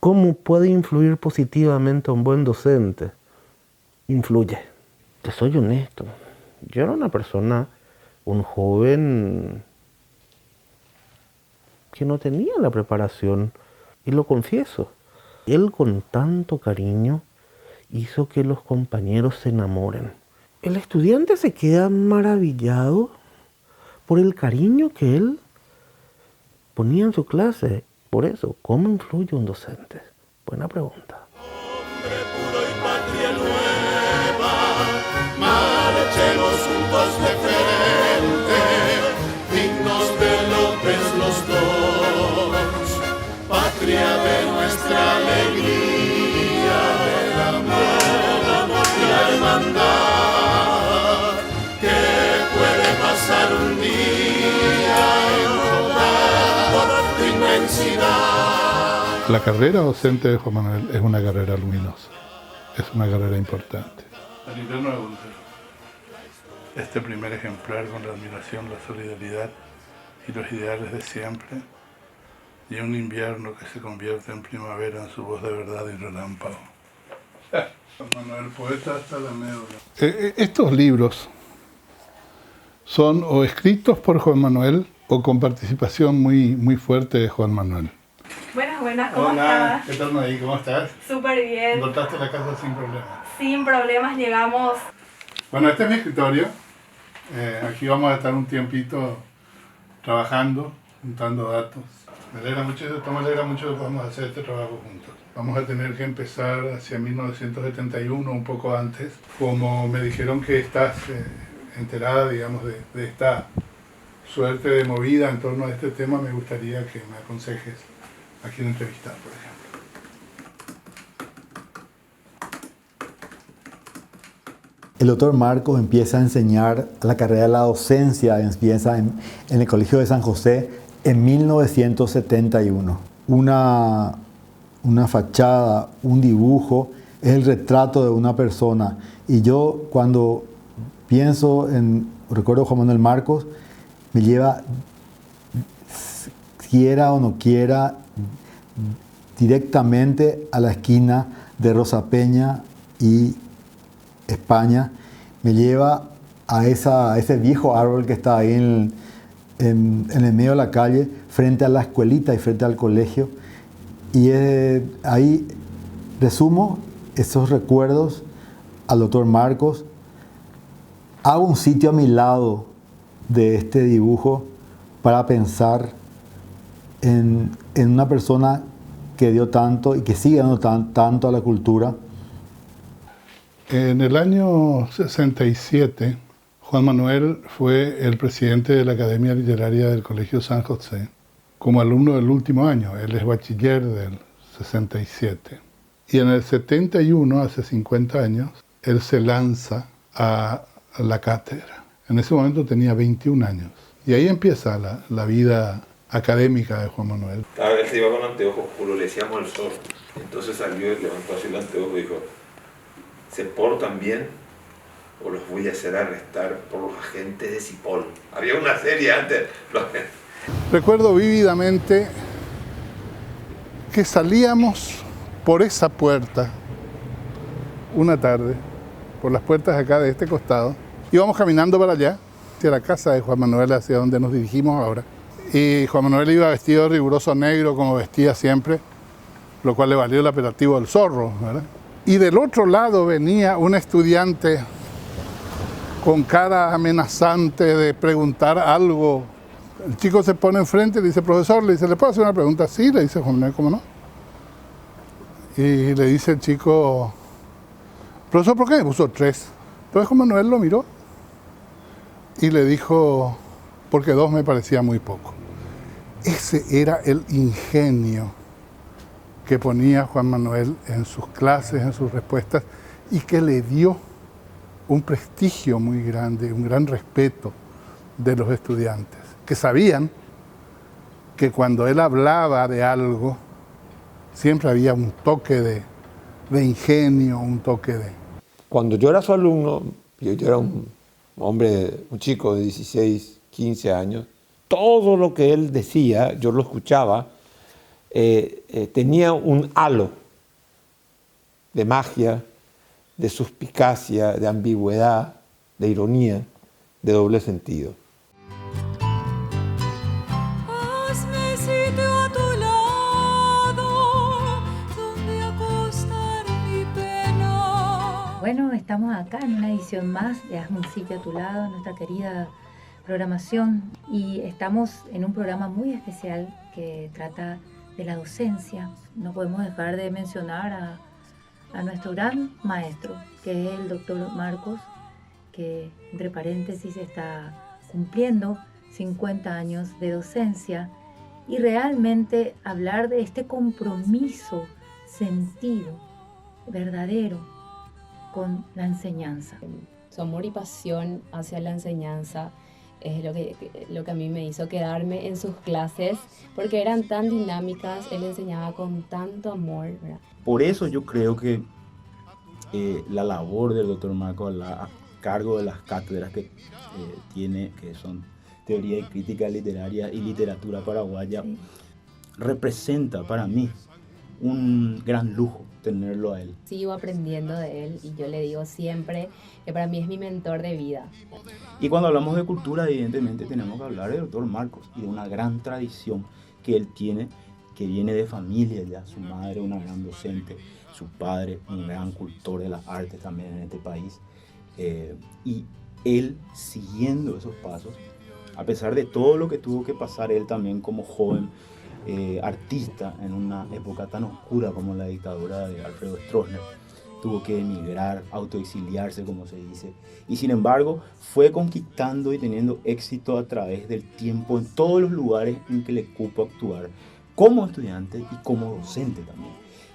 ¿Cómo puede influir positivamente un buen docente? Influye. Te soy honesto. Yo era una persona, un joven que no tenía la preparación, y lo confieso. Él con tanto cariño hizo que los compañeros se enamoren. El estudiante se queda maravillado por el cariño que él ponía en su clase. Por eso, ¿cómo influye un docente? Buena pregunta. Hombre puro y patria nueva, marchemos juntos de frente, dignos de López los dos, patria de nuestra alegría, del amor y la hermandad, que puede pasar un día en toda tu inmensidad. La carrera docente de Juan Manuel es una carrera luminosa, es una carrera importante. Al interno de Buntero, este primer ejemplar con la admiración, la solidaridad y los ideales de siempre, y un invierno que se convierte en primavera en su voz de verdad y relámpago. Juan Manuel, poeta hasta la médula. Estos libros son o escritos por Juan Manuel o con participación muy fuerte de Juan Manuel. Buenas, ¿cómo estás? ¿Qué tal, Nadie? ¿Cómo estás? Súper bien. ¿Encontraste la casa sin problemas? Sin problemas llegamos. Bueno, este es mi escritorio. Aquí vamos a estar un tiempito trabajando, juntando datos. Me alegra mucho que podamos hacer este trabajo juntos. Vamos a tener que empezar hacia 1971, un poco antes. Como me dijeron que estás enterada, digamos, de esta suerte de movida en torno a este tema, me gustaría que me aconsejes a quién entrevistar, por ejemplo. El doctor Marcos empieza a enseñar la carrera de la docencia, empieza en el Colegio de San José en 1971. Una fachada, un dibujo, es el retrato de una persona. Y yo cuando recuerdo a Juan Manuel Marcos, me lleva, quiera o no quiera, directamente a la esquina de Rosa Peña y España, me lleva a ese viejo árbol que está ahí en el medio de la calle, frente a la escuelita y frente al colegio. Y ahí resumo esos recuerdos al doctor Marcos. Hago un sitio a mi lado de este dibujo para pensar en una persona que dio tanto y que sigue dando tanto a la cultura. En el año 67, Juan Manuel fue el presidente de la Academia Literaria del Colegio San José, como alumno del último año. Él es bachiller del 67. Y en el 71, hace 50 años, él se lanza a la cátedra. En ese momento tenía 21 años. Y ahí empieza la vida académica de Juan Manuel. Cada vez se iba con anteojos oscuros, le decíamos el zorro. Entonces salió y levantó así el anteojo y dijo: ¿se portan bien o los voy a hacer arrestar por los agentes de Cipol? Había una serie antes. Recuerdo vívidamente que salíamos por esa puerta una tarde, por las puertas acá de este costado, íbamos caminando para allá, hacia la casa de Juan Manuel, hacia donde nos dirigimos ahora. Y Juan Manuel iba vestido de riguroso negro, como vestía siempre, lo cual le valió el apelativo del zorro, ¿verdad? Y del otro lado venía un estudiante con cara amenazante de preguntar algo. El chico se pone enfrente y le dice: profesor, le dice, ¿le puedo hacer una pregunta? Sí, le dice Juan Manuel, ¿cómo no? Y le dice el chico: profesor, ¿por qué me puso 3? Entonces Juan Manuel lo miró y le dijo: porque 2 me parecía muy poco. Ese era el ingenio que ponía Juan Manuel en sus clases, en sus respuestas, y que le dio un prestigio muy grande, un gran respeto de los estudiantes, que sabían que cuando él hablaba de algo, siempre había un toque de ingenio, un toque de... Cuando yo era su alumno, yo era un chico de 16, 15 años, todo lo que él decía, yo lo escuchaba tenía un halo de magia, de suspicacia, de ambigüedad, de ironía, de doble sentido. Hazme sitio a tu lado, donde acostar mi pena. Bueno, estamos acá en una edición más de Hazme un sitio a tu lado, nuestra querida programación, y estamos en un programa muy especial que trata de la docencia. No podemos dejar de mencionar a nuestro gran maestro, que es el doctor Marcos, que entre paréntesis está cumpliendo 50 años de docencia, y realmente hablar de este compromiso sentido, verdadero, con la enseñanza. Su amor y pasión hacia la enseñanza es lo que a mí me hizo quedarme en sus clases, porque eran tan dinámicas, él enseñaba con tanto amor, ¿verdad? Por eso yo creo que la labor del doctor Marcos a cargo de las cátedras que tiene, que son Teoría y Crítica Literaria y Literatura Paraguaya, sí, representa para mí un gran lujo tenerlo a él. Sigo aprendiendo de él y yo le digo siempre que para mí es mi mentor de vida. Y cuando hablamos de cultura, evidentemente tenemos que hablar del doctor Marcos y de una gran tradición que él tiene, que viene de familia ya, su madre una gran docente, su padre un gran cultor de las artes también en este país, y él siguiendo esos pasos, a pesar de todo lo que tuvo que pasar él también como joven artista en una época tan oscura como la dictadura de Alfredo Stroessner, tuvo que emigrar, autoexiliarse como se dice, y sin embargo fue conquistando y teniendo éxito a través del tiempo en todos los lugares en que le cupo actuar, como estudiante y como docente también.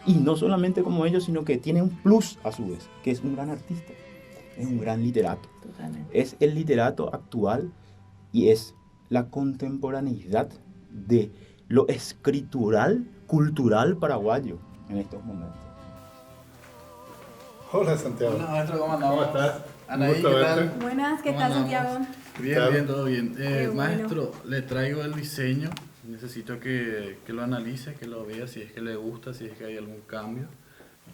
Y no solamente como ellos, sino que tiene un plus a su vez, que es un gran artista, es un gran literato. Totalmente. Es el literato actual y es la contemporaneidad de lo escritural, cultural paraguayo en estos momentos. Hola Santiago. Hola maestro, ¿cómo andamos? ¿Cómo estás? Anaí, ¿qué tal? Buenas, ¿qué ¿Cómo tal, andamos? Santiago? Bien, bien, todo bien. Qué bueno. Maestro, le traigo el diseño. Necesito que lo analice, que lo vea, si es que le gusta, si es que hay algún cambio.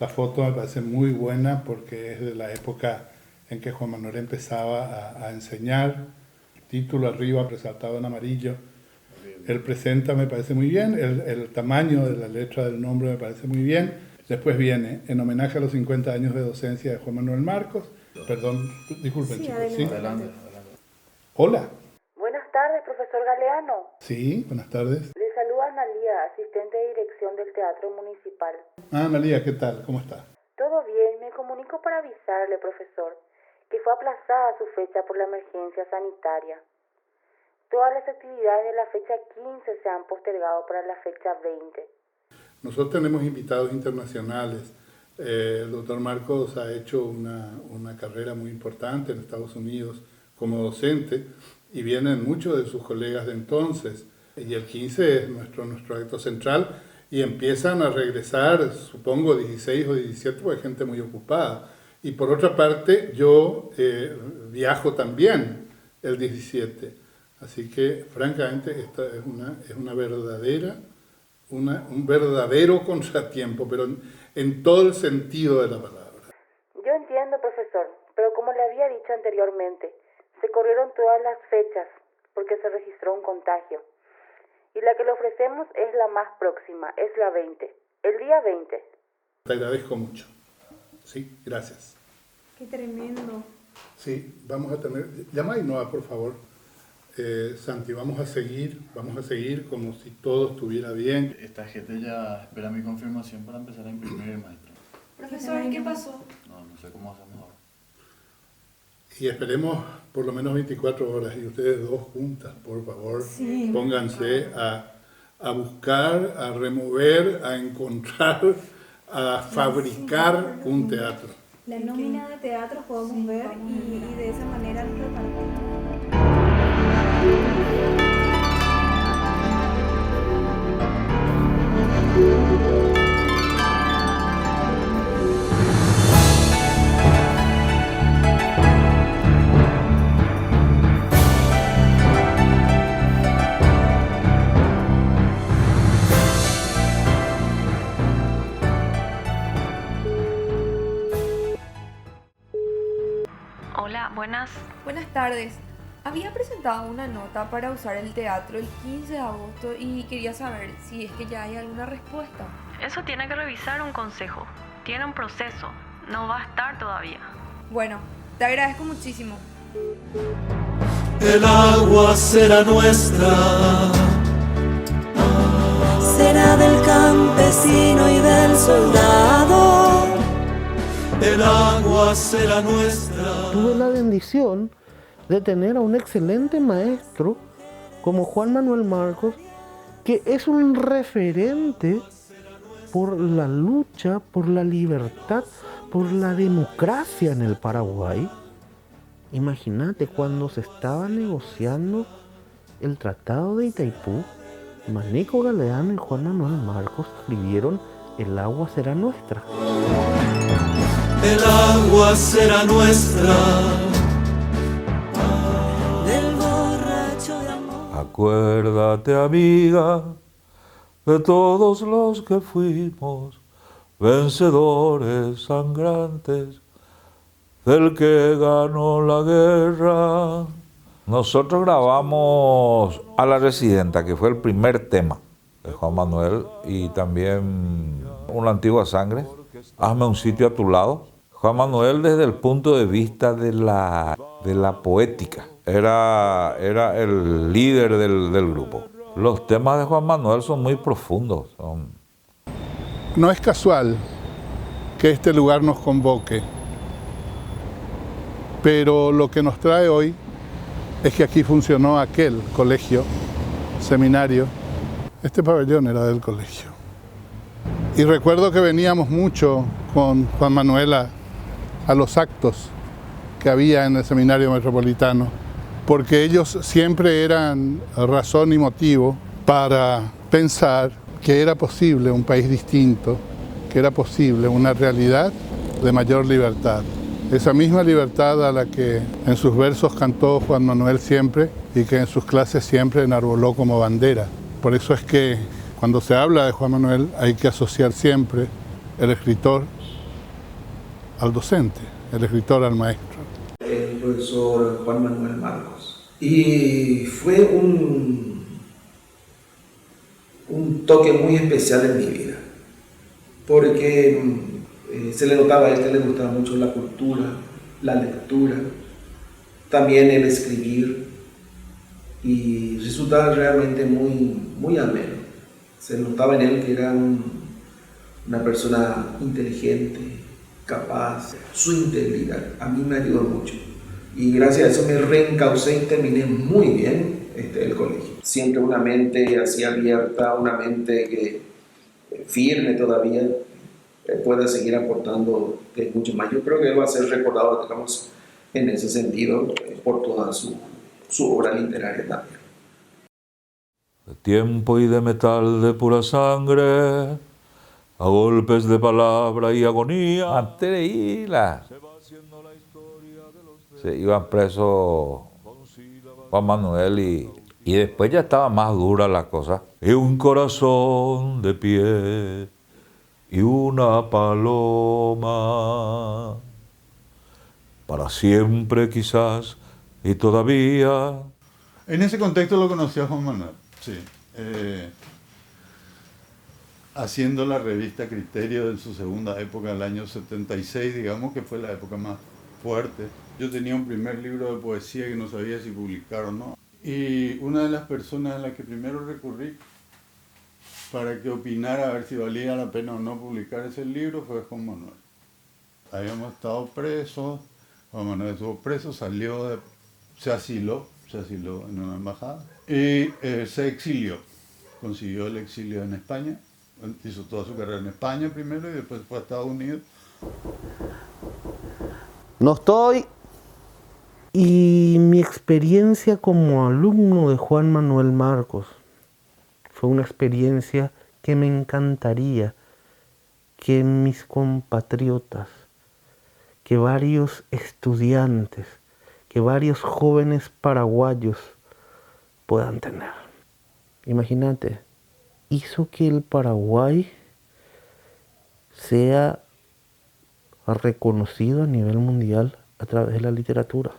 La foto me parece muy buena porque es de la época en que Juan Manuel empezaba a enseñar. El título arriba resaltado en amarillo. El presenta me parece muy bien, el tamaño de la letra del nombre me parece muy bien. Después viene, en homenaje a los 50 años de docencia de Juan Manuel Marcos. Perdón, disculpen Sí, chicos. adelante. ¿Sí? Adelante. Hola. Buenas tardes, profesor Galeano. Sí, buenas tardes. Le saluda Analía, asistente de dirección del Teatro Municipal. Ah, Analía, ¿qué tal? ¿Cómo está? Todo bien, me comunico para avisarle, profesor, que fue aplazada su fecha por la emergencia sanitaria. Todas las actividades de la fecha 15 se han postergado para la fecha 20. Nosotros tenemos invitados internacionales. El doctor Marcos ha hecho una carrera muy importante en Estados Unidos como docente y vienen muchos de sus colegas de entonces. Y el 15 es nuestro acto central y empiezan a regresar, supongo, 16 o 17, porque hay gente muy ocupada. Y por otra parte, yo viajo también el 17. Así que, francamente, esta es una verdadera, un verdadero contratiempo, pero en todo el sentido de la palabra. Yo entiendo, profesor, pero como le había dicho anteriormente, se corrieron todas las fechas porque se registró un contagio. Y la que le ofrecemos es la más próxima, es la 20, el día 20. Te agradezco mucho. Sí, gracias. Qué tremendo. Sí, vamos a tener... Llama a Ainhoa, por favor. Santi, vamos a seguir como si todo estuviera bien. Esta gente ya espera mi confirmación para empezar a imprimir, maestro. Profesor, ¿qué pasó? No sé cómo hacemos ahora. Y esperemos por lo menos 24 horas y ustedes dos juntas, por favor, Sí. pónganse a buscar, a remover, a encontrar, a fabricar un teatro. La nómina de teatro podemos ver y de esa manera nos repartimos. buenas. Buenas tardes. Había presentado una nota para usar el teatro el 15 de agosto y quería saber si es que ya hay alguna respuesta. Eso tiene que revisar un consejo. Tiene un proceso. No va a estar todavía. Bueno, te agradezco muchísimo. El agua será nuestra. Será del campesino y del soldado. El agua será nuestra. Tuve la bendición de tener a un excelente maestro como Juan Manuel Marcos, que es un referente por la lucha, por la libertad, por la democracia en el Paraguay. Imagínate, cuando se estaba negociando el Tratado de Itaipú, Maneco Galeano y Juan Manuel Marcos escribieron El agua será nuestra. El agua será nuestra. Del borracho de amor. Acuérdate, amiga, de todos los que fuimos vencedores sangrantes, del que ganó la guerra. Nosotros grabamos A la Residenta, que fue el primer tema de Juan Manuel, y también Una antigua sangre, Hazme un sitio a tu lado. Juan Manuel, desde el punto de vista de la poética, era el líder del grupo. Los temas de Juan Manuel son muy profundos. No es casual que este lugar nos convoque, pero lo que nos trae hoy es que aquí funcionó aquel colegio, seminario. Este pabellón era del colegio. Y recuerdo que veníamos mucho con Juan Manuel a los actos que había en el seminario metropolitano, porque ellos siempre eran razón y motivo para pensar que era posible un país distinto, que era posible una realidad de mayor libertad. Esa misma libertad a la que en sus versos cantó Juan Manuel siempre y que en sus clases siempre enarboló como bandera. Por eso es que cuando se habla de Juan Manuel hay que asociar siempre el escritor al docente, el escritor al maestro. El profesor Juan Manuel Marcos. Y fue un toque muy especial en mi vida, porque se le notaba a él que le gustaba mucho la cultura, la lectura, también el escribir, y resultaba realmente muy ameno. Se notaba en él que era una persona inteligente, capaz. Su integridad a mí me ayudó mucho, y gracias a eso me reencaucé y terminé muy bien el colegio. Siempre una mente así abierta, una mente que firme todavía, pueda seguir aportando mucho más. Yo creo que él va a ser recordado, digamos, en ese sentido, por toda su obra literaria también. De tiempo y de metal de pura sangre, a golpes de palabra y agonía. Antes de ir, se iban presos Juan Manuel y después ya estaba más dura la cosa. Y un corazón de pie y una paloma, para siempre quizás y todavía. En ese contexto lo conocí a Juan Manuel, sí. Haciendo la revista Criterio en su segunda época, el año 76, digamos que fue la época más fuerte. Yo tenía un primer libro de poesía que no sabía si publicar o no. Y una de las personas a las que primero recurrí para que opinara a ver si valía la pena o no publicar ese libro fue Juan Manuel. Habíamos estado presos, Juan Manuel estuvo preso, se asiló en una embajada y se exilió. Consiguió el exilio en España, hizo toda su carrera en España primero y después fue a Estados Unidos. No estoy. Y mi experiencia como alumno de Juan Manuel Marcos fue una experiencia que me encantaría que mis compatriotas, que varios estudiantes, que varios jóvenes paraguayos puedan tener. Imagínate, hizo que el Paraguay sea reconocido a nivel mundial a través de la literatura.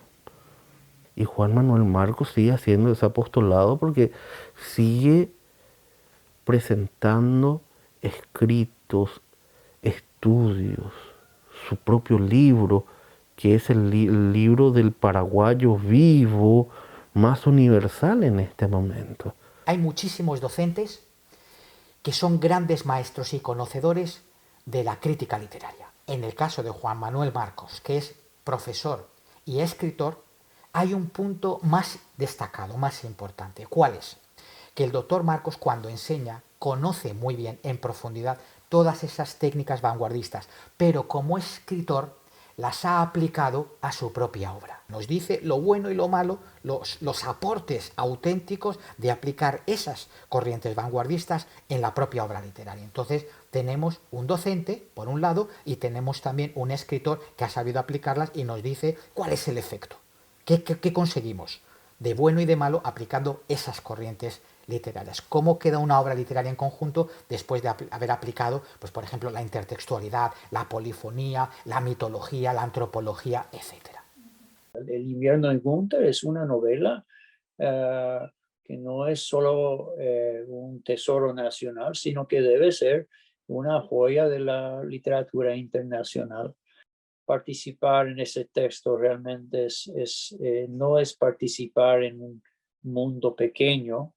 Y Juan Manuel Marcos sigue haciendo ese apostolado porque sigue presentando escritos, estudios, su propio libro, que es el libro del paraguayo vivo más universal en este momento. Hay muchísimos docentes que son grandes maestros y conocedores de la crítica literaria. En el caso de Juan Manuel Marcos, que es profesor y escritor, hay un punto más destacado, más importante. ¿Cuál es? Que el doctor Marcos, cuando enseña, conoce muy bien en profundidad todas esas técnicas vanguardistas, pero como escritor las ha aplicado a su propia obra. Nos dice lo bueno y lo malo, los aportes auténticos de aplicar esas corrientes vanguardistas en la propia obra literaria. Entonces tenemos un docente, por un lado, y tenemos también un escritor que ha sabido aplicarlas y nos dice cuál es el efecto, qué conseguimos de bueno y de malo aplicando esas corrientes literarias. ¿Cómo queda una obra literaria en conjunto después de haber aplicado, pues, por ejemplo, la intertextualidad, la polifonía, la mitología, la antropología, etcétera? El invierno en Gunther es una novela que no es solo un tesoro nacional, sino que debe ser una joya de la literatura internacional. Participar en ese texto realmente no es participar en un mundo pequeño,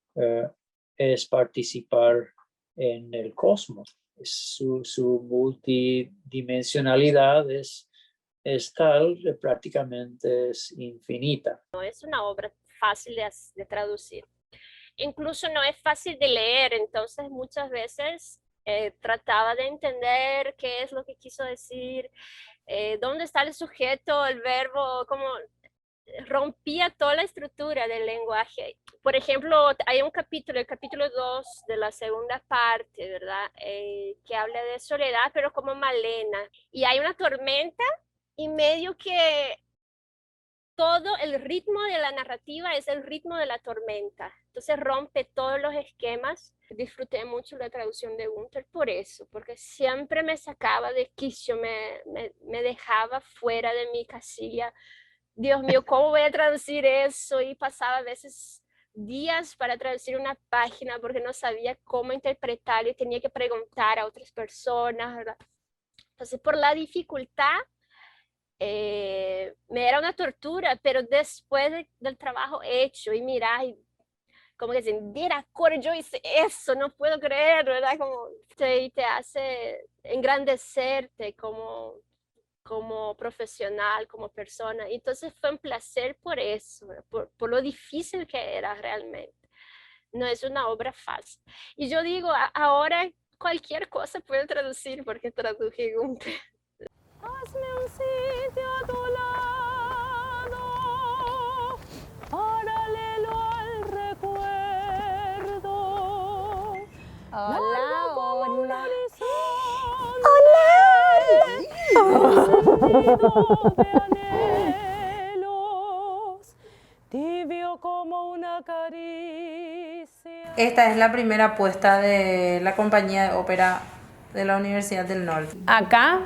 es participar en el cosmos. Su multidimensionalidad es tal, prácticamente es infinita. No es una obra fácil de traducir. Incluso no es fácil de leer, entonces muchas veces trataba de entender qué es lo que quiso decir, dónde está el sujeto, el verbo, como rompía toda la estructura del lenguaje. Por ejemplo, hay un capítulo, el capítulo 2 de la segunda parte, ¿verdad? Que habla de soledad, pero como Malena. Y hay una tormenta y medio que todo el ritmo de la narrativa es el ritmo de la tormenta. Entonces rompe todos los esquemas. Disfruté mucho la traducción de Gunther por eso, porque siempre me sacaba de quicio, me dejaba fuera de mi casilla. Dios mío, ¿cómo voy a traducir eso? Y pasaba a veces días para traducir una página porque no sabía cómo interpretarlo y tenía que preguntar a otras personas, ¿verdad? Entonces, por la dificultad, me era una tortura, pero después del trabajo hecho y mirar, y como que decir, mira, yo hice eso, no puedo creer, ¿verdad? Como te hace engrandecerte como profesional, como persona. Y entonces fue un placer por eso, por lo difícil que era realmente. No es una obra fácil. Y yo digo, ahora cualquier cosa puedo traducir porque traduje Gunther. Hazme un sitio a tu lado, paralelo al recuerdo. Hola, hola. Tibio como una caricia. Esta es la primera apuesta de la compañía de ópera de la Universidad del Norte. Acá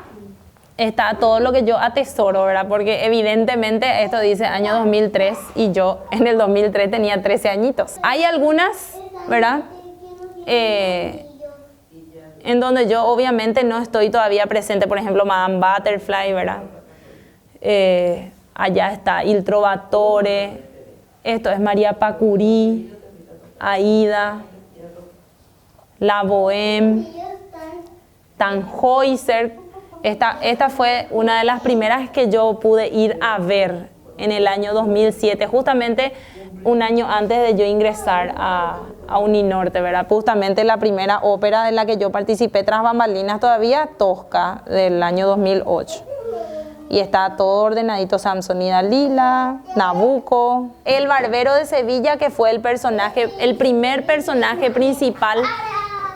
está todo lo que yo atesoro, ¿verdad? Porque evidentemente esto dice año 2003 y yo en el 2003 tenía 13 añitos. Hay algunas, ¿verdad? En donde yo obviamente no estoy todavía presente, por ejemplo, Madame Butterfly, ¿verdad? Allá está Il Trovatore, esto es María Pacuri, Aida, La Bohème, Tannhäuser. Esta fue una de las primeras que yo pude ir a ver en el año 2007, justamente un año antes de yo ingresar a Uninorte, ¿verdad? Justamente la primera ópera en la que yo participé tras bambalinas todavía, Tosca, del año 2008. Y está todo ordenadito, Samson y Dalila, Nabucco, El Barbero de Sevilla, que fue el primer personaje principal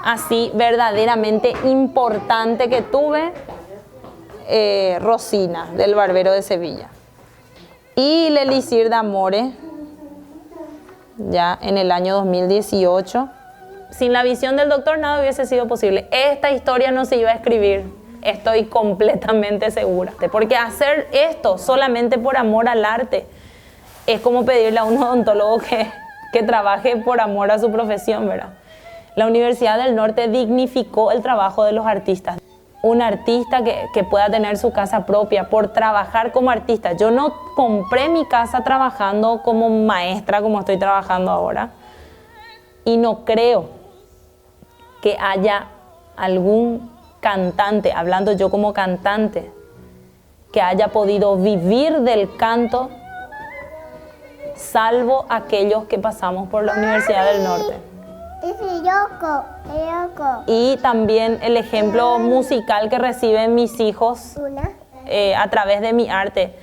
así verdaderamente importante que tuve, Rosina, del Barbero de Sevilla. Y L'Elixir d'Amore, ya en el año 2018. Sin la visión del doctor nada hubiese sido posible. Esta historia no se iba a escribir estoy completamente segura. Porque hacer esto solamente por amor al arte es como pedirle a un odontólogo que trabaje por amor a su profesión, ¿verdad? La Universidad del Norte dignificó el trabajo de los artistas. Un artista que pueda tener su casa propia por trabajar como artista. Yo no compré mi casa trabajando como maestra como estoy trabajando ahora. Y no creo que haya algún cantante, hablando yo como cantante, que haya podido vivir del canto, salvo aquellos que pasamos por la Universidad del Norte. Y también el ejemplo musical que reciben mis hijos a través de mi arte.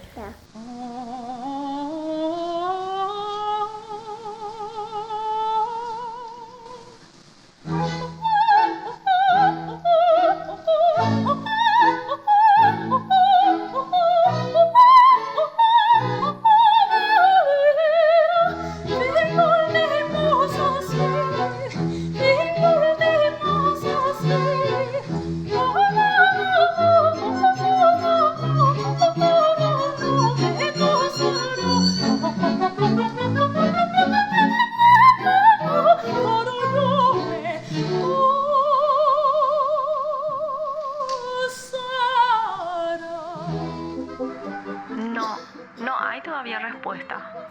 No hay todavía respuesta.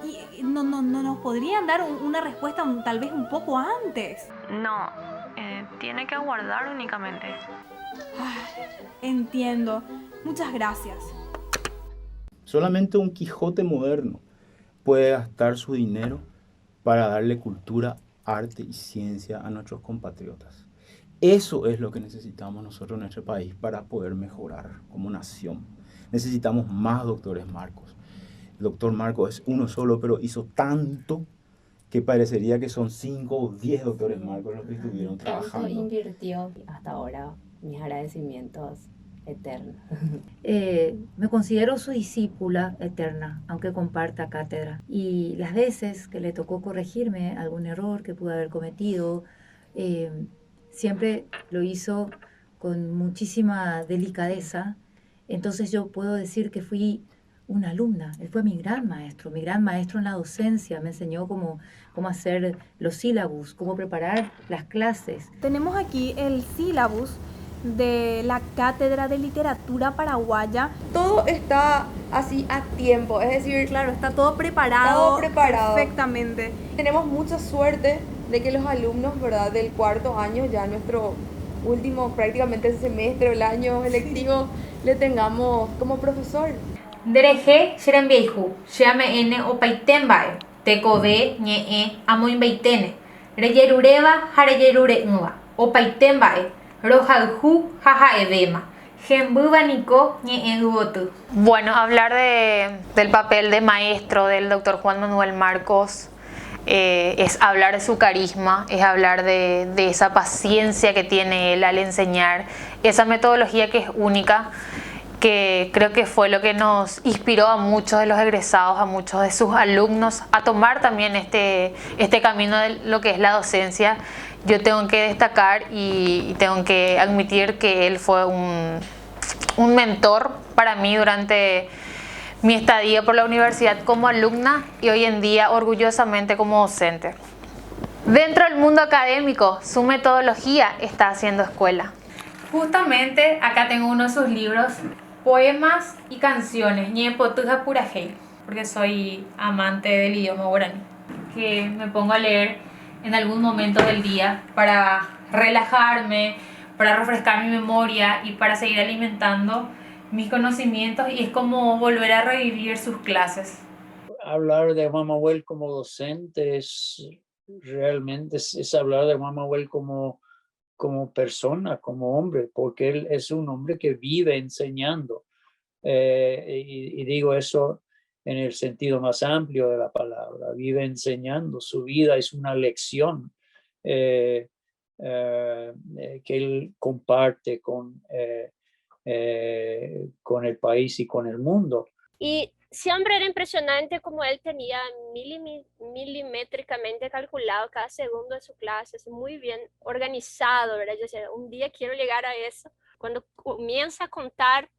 Y no nos podrían dar una respuesta tal vez un poco antes. No, tiene que aguardar únicamente. Entiendo. Muchas gracias. Solamente un Quijote moderno puede gastar su dinero para darle cultura, arte y ciencia a nuestros compatriotas. Eso es lo que necesitamos nosotros en nuestro país para poder mejorar como nación. Necesitamos más doctores Marcos. El doctor Marcos es uno solo, pero hizo tanto que parecería que son 5 o 10 doctores Marcos los que estuvieron trabajando. Tanto invirtió hasta ahora, mis agradecimientos eternos. Me considero su discípula eterna, aunque comparta cátedra. Y las veces que le tocó corregirme algún error que pude haber cometido, siempre lo hizo con muchísima delicadeza. Entonces yo puedo decir que fui una alumna. Él fue mi gran maestro en la docencia. Me enseñó cómo hacer los sílabus, cómo preparar las clases. Tenemos aquí el sílabus de la Cátedra de Literatura Paraguaya. Todo está así a tiempo, es decir, claro, está todo preparado. Perfectamente. Tenemos mucha suerte de que los alumnos, ¿verdad?, del cuarto año, ya nuestro último prácticamente semestre, el año electivo, le tengamos como profesor. Dereje, Xerembieihu, Xiame Opaitembae, Tecobe, Ñe, Amoinbeitene, Reyerureba, Jareyerure, Opaitembae, Rojalhu, Jajaedema. Bueno, hablar del papel de maestro del doctor Juan Manuel Marcos es hablar de su carisma, es hablar de esa paciencia que tiene él al enseñar, esa metodología que es única, que creo que fue lo que nos inspiró a muchos de los egresados, a muchos de sus alumnos, a tomar también este camino de lo que es la docencia. Yo tengo que destacar y tengo que admitir que él fue un mentor para mí durante mi estadía por la universidad como alumna y hoy en día orgullosamente como docente. Dentro del mundo académico, su metodología está haciendo escuela. Justamente acá tengo uno de sus libros, Poemas y Canciones, Ñepotuja Purajei, porque soy amante del idioma guaraní, que me pongo a leer en algún momento del día para relajarme, para refrescar mi memoria y para seguir alimentando mis conocimientos, y es como volver a revivir sus clases. Hablar de Juan Manuel como docente realmente es hablar de Juan Manuel como persona, como hombre, porque él es un hombre que vive enseñando. Y digo eso en el sentido más amplio de la palabra. Vive enseñando, su vida es una lección que él comparte con el país y con el mundo. Y siempre era impresionante como él tenía milimétricamente calculado cada segundo de su clase, muy bien organizado, ¿verdad? Yo decía, un día quiero llegar a eso. Cuando comienza a contar,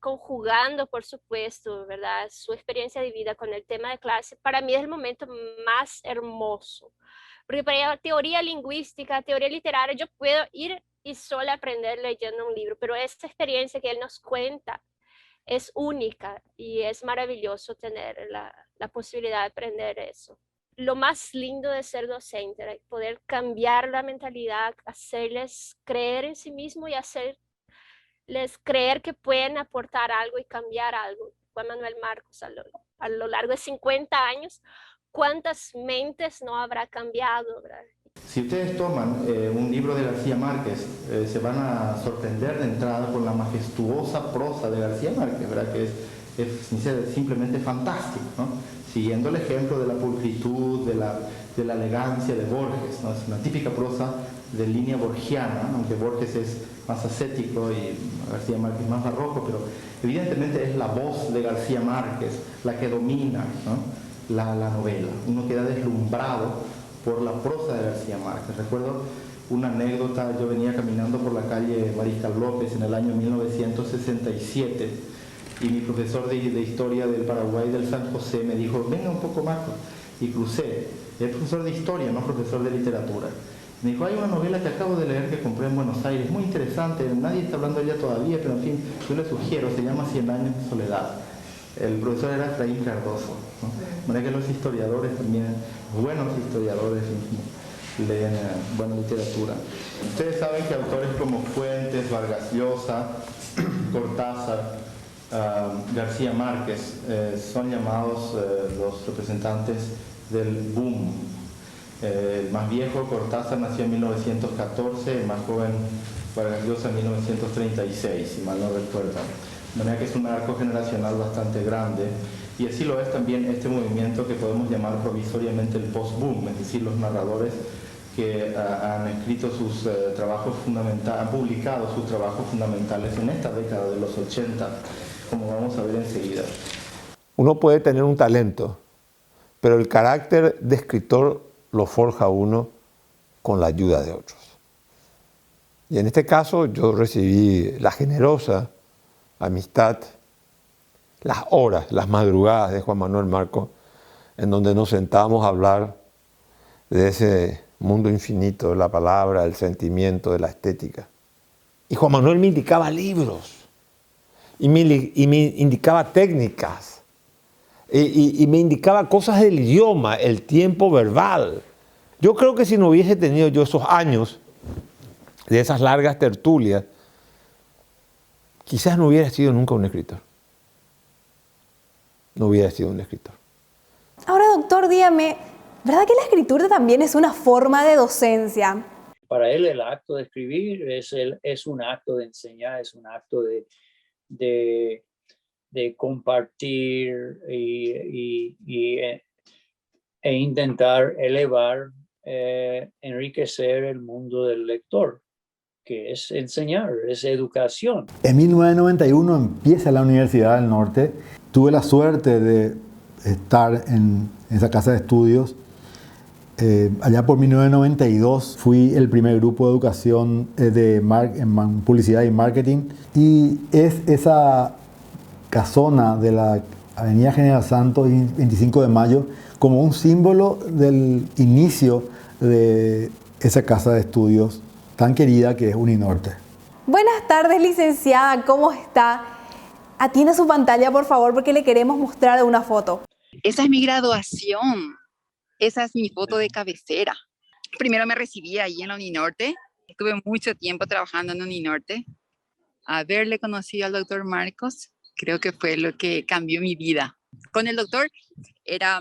conjugando, por supuesto, ¿verdad?, su experiencia de vida con el tema de clase, para mí es el momento más hermoso. Porque para teoría lingüística, teoría literaria, yo puedo ir y solo aprender leyendo un libro, pero esta experiencia que él nos cuenta es única y es maravilloso tener la posibilidad de aprender eso. Lo más lindo de ser docente, poder cambiar la mentalidad, hacerles creer en sí mismos y hacerles creer que pueden aportar algo y cambiar algo. Juan Manuel Marcos, a lo largo de 50 años, ¿cuántas mentes no habrá cambiado, ¿verdad? Si ustedes toman un libro de García Márquez, se van a sorprender de entrada con la majestuosa prosa de García Márquez, ¿verdad? Que es simplemente fantástico, ¿no? Siguiendo el ejemplo de la pulcritud, de la elegancia de Borges, ¿no? Es una típica prosa de línea borgiana, ¿no? Aunque Borges es más ascético y García Márquez más barroco, pero evidentemente es la voz de García Márquez la que domina, ¿no?, la novela. Uno queda deslumbrado por la prosa de García Márquez. Recuerdo una anécdota, yo venía caminando por la calle Mariscal López en el año 1967 y mi profesor de Historia del Paraguay del San José me dijo, venga un poco Marcos, y crucé. Es profesor de Historia, no profesor de Literatura. Me dijo, hay una novela que acabo de leer que compré en Buenos Aires, muy interesante, nadie está hablando de ella todavía, pero en fin, yo le sugiero, se llama 100 años de soledad. El profesor era Efraín Cardoso, ¿no? De manera que los historiadores también, buenos historiadores, leen buena literatura. Ustedes saben que autores como Fuentes, Vargas Llosa, Cortázar, García Márquez son llamados los representantes del boom. El más viejo, Cortázar, nació en 1914, el más joven, Vargas Llosa, en 1936, si mal no recuerdo. De manera que es un arco generacional bastante grande, y así lo es también este movimiento que podemos llamar provisoriamente el post-boom, es decir, los narradores que han escrito sus trabajos fundamentales, han publicado sus trabajos fundamentales en esta década de los 80, como vamos a ver enseguida. Uno puede tener un talento, pero el carácter de escritor lo forja uno con la ayuda de otros. Y en este caso yo recibí la generosa amistad, las horas, las madrugadas de Juan Manuel Marcos, en donde nos sentábamos a hablar de ese mundo infinito de la palabra, del sentimiento, de la estética. Y Juan Manuel me indicaba libros, y me indicaba técnicas, y me indicaba cosas del idioma, el tiempo verbal. Yo creo que si no hubiese tenido yo esos años de esas largas tertulias, quizás no hubiera sido nunca un escritor. No hubiera sido un escritor. Ahora, doctor, dígame, ¿verdad que la escritura también es una forma de docencia? Para él el acto de escribir es un acto de enseñar, es un acto de compartir e intentar elevar, enriquecer el mundo del lector, que es enseñar, es educación. En 1991 empieza la Universidad del Norte. Tuve la suerte de estar en esa casa de estudios. Allá por 1992 fui el primer grupo de educación en publicidad y marketing. Y es esa casona de la Avenida General Santos y 25 de Mayo como un símbolo del inicio de esa casa de estudios tan querida que es Uninorte. Buenas tardes, licenciada, ¿cómo está? Atienda su pantalla, por favor, porque le queremos mostrar una foto. Esa es mi graduación, esa es mi foto de cabecera. Primero me recibí ahí en la Uninorte, estuve mucho tiempo trabajando en Uninorte. Haberle conocido al doctor Marcos, creo que fue lo que cambió mi vida. Con el doctor era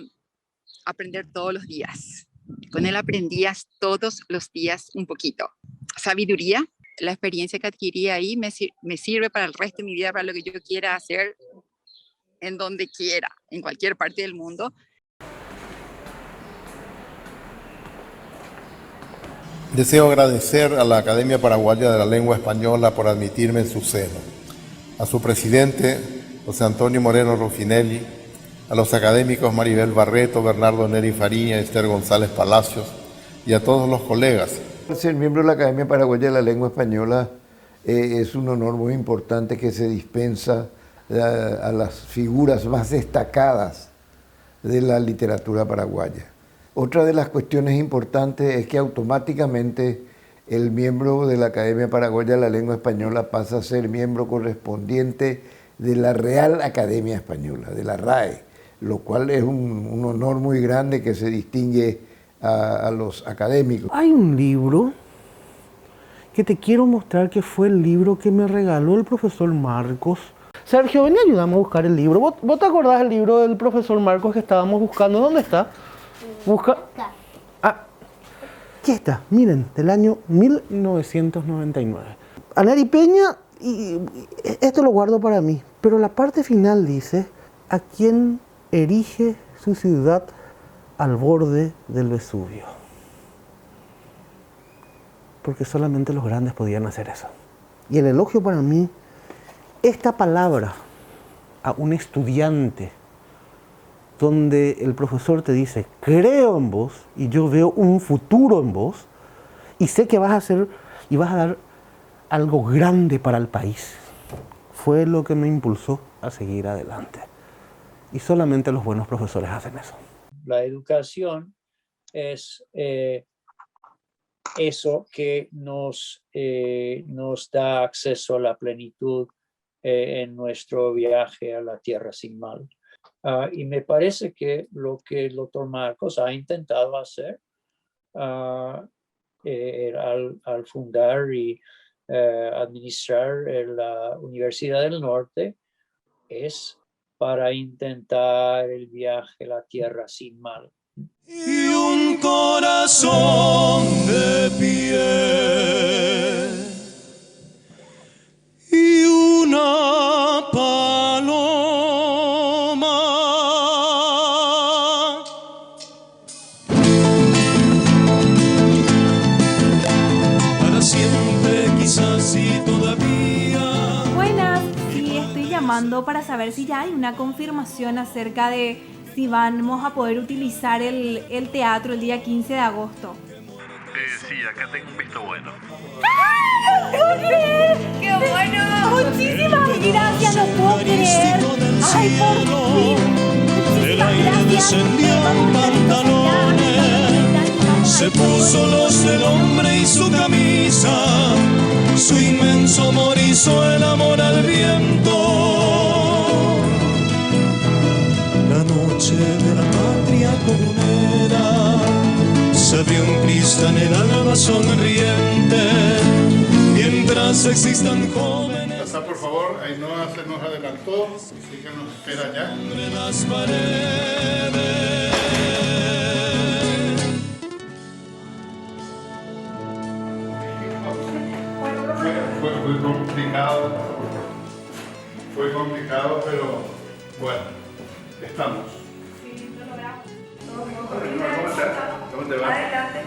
aprender todos los días. Con él aprendías todos los días un poquito. Sabiduría, la experiencia que adquirí ahí me sirve para el resto de mi vida, para lo que yo quiera hacer en donde quiera, en cualquier parte del mundo. Deseo agradecer a la Academia Paraguaya de la Lengua Española por admitirme en su seno, a su presidente, José Antonio Moreno Ruffinelli, a los académicos Maribel Barreto, Bernardo Neri Fariña, Esther González Palacios y a todos los colegas. Ser miembro de la Academia Paraguaya de la Lengua Española es un honor muy importante que se dispensa a las figuras más destacadas de la literatura paraguaya. Otra de las cuestiones importantes es que automáticamente el miembro de la Academia Paraguaya de la Lengua Española pasa a ser miembro correspondiente de la Real Academia Española, de la RAE, lo cual es un honor muy grande que se distingue a los académicos. Hay un libro que te quiero mostrar que fue el libro que me regaló el profesor Marcos. Sergio, ven y ayúdame a buscar el libro. ¿Vos te acordás del libro del profesor Marcos que estábamos buscando? ¿Dónde está? Busca. Ah, aquí está, miren, del año 1999. Anari Peña, y esto lo guardo para mí, pero la parte final dice: ¿a quién erige su ciudad al borde del Vesubio? Porque solamente los grandes podían hacer eso. Y el elogio para mí, esta palabra a un estudiante, donde el profesor te dice: creo en vos y yo veo un futuro en vos y sé que vas a hacer y vas a dar algo grande para el país, fue lo que me impulsó a seguir adelante. Y solamente los buenos profesores hacen eso. La educación es eso que nos da acceso a la plenitud en nuestro viaje a la tierra sin mal. Y me parece que lo que el doctor Marcos ha intentado hacer al fundar y administrar la Universidad del Norte es para intentar el viaje a la tierra sin mal. Y un corazón de piel y una paloma para siempre, quizás y todavía. Buenas, sí, estoy llamando para saber si ya hay una confirmación acerca de si vamos a poder utilizar el teatro el día 15 de agosto. Sí, acá tengo un visto bueno. ¡Ah! ¡No puedo creer! ¡Qué bueno! ¡Muchísimas gracias! ¡No puedo creer! ¡Ay, por fin! Muchísimas gracias. Se puso los del hombre y su camisa, su inmenso amor hizo el amor al viento. La noche de la patria comunera se abrió un Cristo en el alba sonriente, mientras existan jóvenes. Pasa por favor, Ainhoa se nos adelantó, así que nos espera ya. Entre las paredes. Fue complicado, pero bueno, estamos. Sí, lo logramos. ¿Cómo te va? Adelante.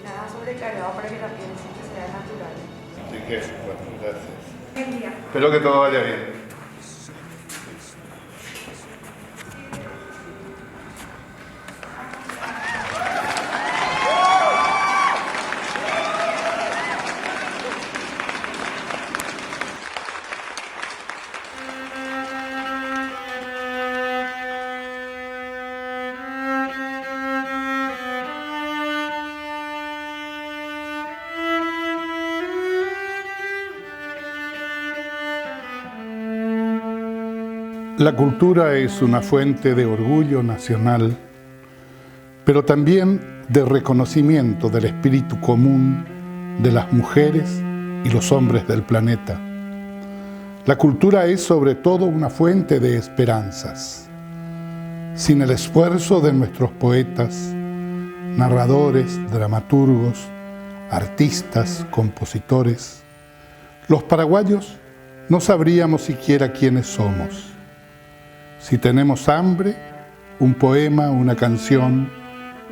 Nada sobrecargado para que la piel siempre sea natural. Así que, bueno, gracias. Buen día. Espero que todo vaya bien. La cultura es una fuente de orgullo nacional, pero también de reconocimiento del espíritu común de las mujeres y los hombres del planeta. La cultura es sobre todo una fuente de esperanzas. Sin el esfuerzo de nuestros poetas, narradores, dramaturgos, artistas, compositores, los paraguayos no sabríamos siquiera quiénes somos. Si tenemos hambre, un poema, una canción,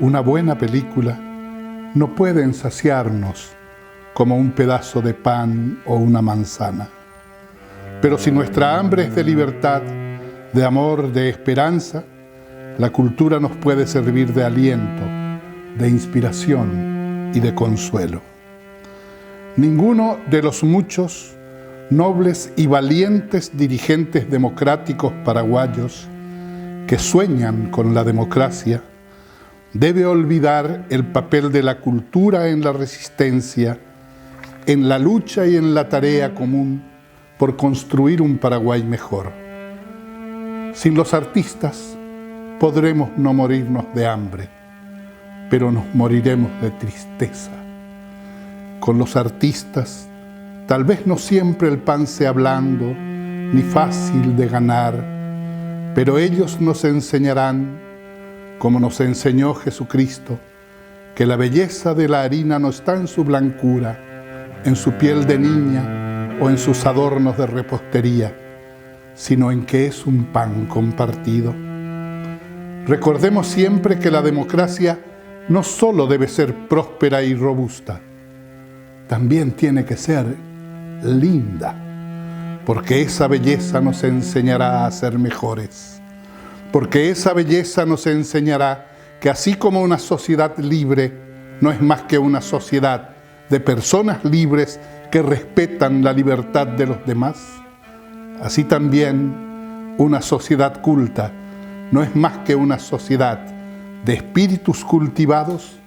una buena película, no pueden saciarnos como un pedazo de pan o una manzana. Pero si nuestra hambre es de libertad, de amor, de esperanza, la cultura nos puede servir de aliento, de inspiración y de consuelo. Ninguno de los muchos nobles y valientes dirigentes democráticos paraguayos que sueñan con la democracia, debe olvidar el papel de la cultura en la resistencia, en la lucha y en la tarea común por construir un Paraguay mejor. Sin los artistas podremos no morirnos de hambre, pero nos moriremos de tristeza. Con los artistas, tal vez no siempre el pan sea blando ni fácil de ganar, pero ellos nos enseñarán, como nos enseñó Jesucristo, que la belleza de la harina no está en su blancura, en su piel de niña o en sus adornos de repostería, sino en que es un pan compartido. Recordemos siempre que la democracia no solo debe ser próspera y robusta, también tiene que ser linda, porque esa belleza nos enseñará a ser mejores, porque esa belleza nos enseñará que así como una sociedad libre no es más que una sociedad de personas libres que respetan la libertad de los demás, así también una sociedad culta no es más que una sociedad de espíritus cultivados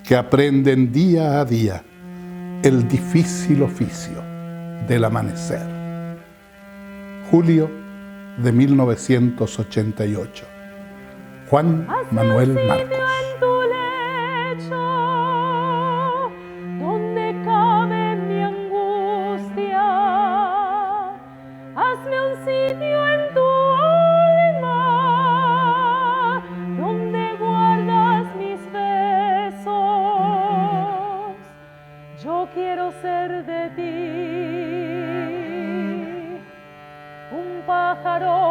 que aprenden día a día el difícil oficio del amanecer. Julio de 1988. Juan Manuel Marcos. Donde cabe mi angustia, hazme un sitio en tu alma, donde guardas mis besos. Yo quiero ser de ti un pájaro